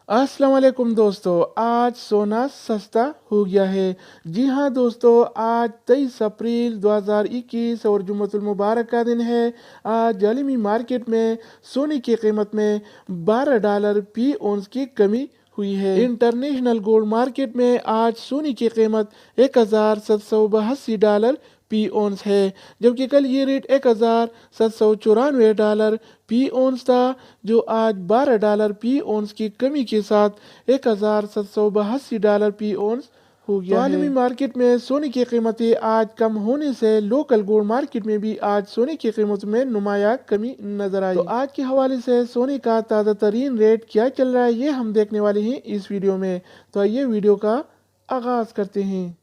अस्सलाम वालेकुम दोस्तों, आज सोना सस्ता हो गया है। जी हाँ दोस्तों, आज 23 अप्रैल 2021 और जुम्मतुल मुबारक का दिन है। आज आलमी मार्केट में सोने की कीमत में $12 फी औंस की कमी हुई है। इंटरनेशनल गोल्ड मार्केट में आज सोने की कीमत $1782 फी औंस है, जबकि कल ये रेट $1794 फी औंस था, जो आज $12 फी औंस की कमी के साथ $1782 फी औंस हो गया है। आलमी मार्केट में सोने की कीमतें आज कम होने से लोकल गोल्ड मार्केट में भी आज सोने की कीमत में नुमाया कमी नजर आई। तो आज के हवाले से सोने का ताज़ा तरीन रेट क्या चल रहा है, ये हम देखने वाले हैं इस वीडियो में। तो आइए वीडियो का आगाज करते हैं।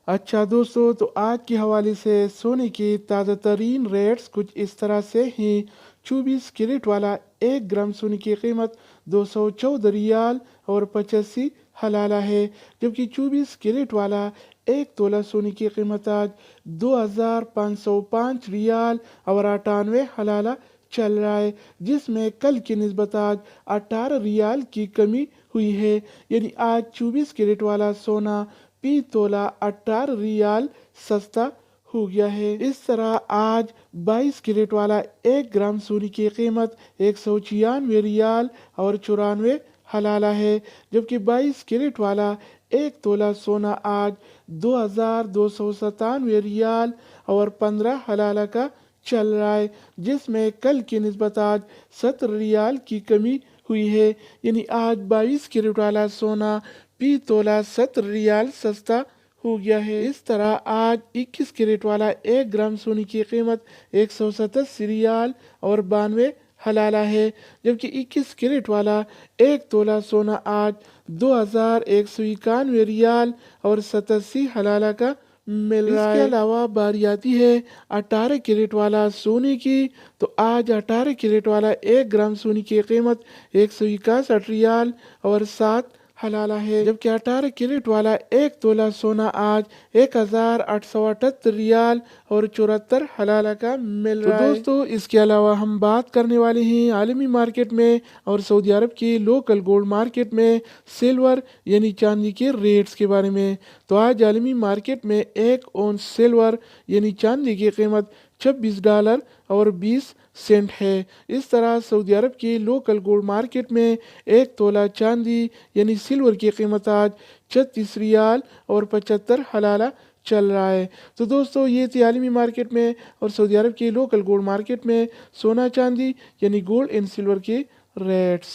अच्छा दोस्तों, तो आज के हवाले से सोने के ताज़ा तरीन रेट्स कुछ इस तरह से हैं। 24 कैरेट वाला 1 ग्राम सोने की कीमत 214 रियाल और 85 हलाला है, जबकि 24 कैरेट वाला 1 तोला सोने की कीमत आज 2505 रियाल और 98 हलाला चल रहा है, जिसमें कल की निस्बत आज 18 रियाल की कमी हुई है। यानी आज 24 कैरेट वाला सोना फी तोला 18 रियाल सस्ता हो गया है। इस तरह आज 22 कैरेट वाला 1 ग्राम सोने की कीमत 196 रियाल और 94 हलाला है, जबकि 22 कैरेट वाला 1 तोला सोना आज 2297 रियाल और 15 हलाला का चल रहा है, जिसमें कल की निस्बत आज 70 रियाल की कमी हुई है। यानी आज 22 कैरेट वाला सोना फी तोला 70 रियाल सस्ता हो गया है। इस तरह आज 21 कैरेट वाला 1 ग्राम सोने की कीमत 187 रियाल और 92 हलाला है, जबकि 21 कैरेट वाला 1 तोला सोना आज 2191 रियाल और 87 हलाला का मिल रहा है। इसके अलावा बारी आती है 18 कैरेट वाला सोने की। तो आज 18 कैरेट वाला 1 ग्राम सोने की कीमत 161 रियाल और 7 हलाला है, जबकि 18 कैरेट वाला 1 तोला सोना आज 1878 रियाल और 74 हलाला का मिल रहा है। दोस्तों, इसके अलावा हम बात करने वाले हैं आलमी मार्केट में और सऊदी अरब की लोकल गोल्ड मार्केट में सिल्वर यानी चांदी के रेट्स के बारे में। तो आज आलमी मार्केट में 1 औंस सिल्वर यानी चांदी की कीमत $26 और 20 सेंट है। इस तरह सऊदी अरब की लोकल गोल्ड मार्केट में 1 तोला चांदी यानी सिल्वर की कीमत आज 36 रियाल और 75 हलाला चल रहा है। तो दोस्तों, ये थी आलमी मार्केट में और सऊदी अरब की लोकल गोल्ड मार्केट में सोना चांदी यानी गोल्ड एंड सिल्वर के रेट्स।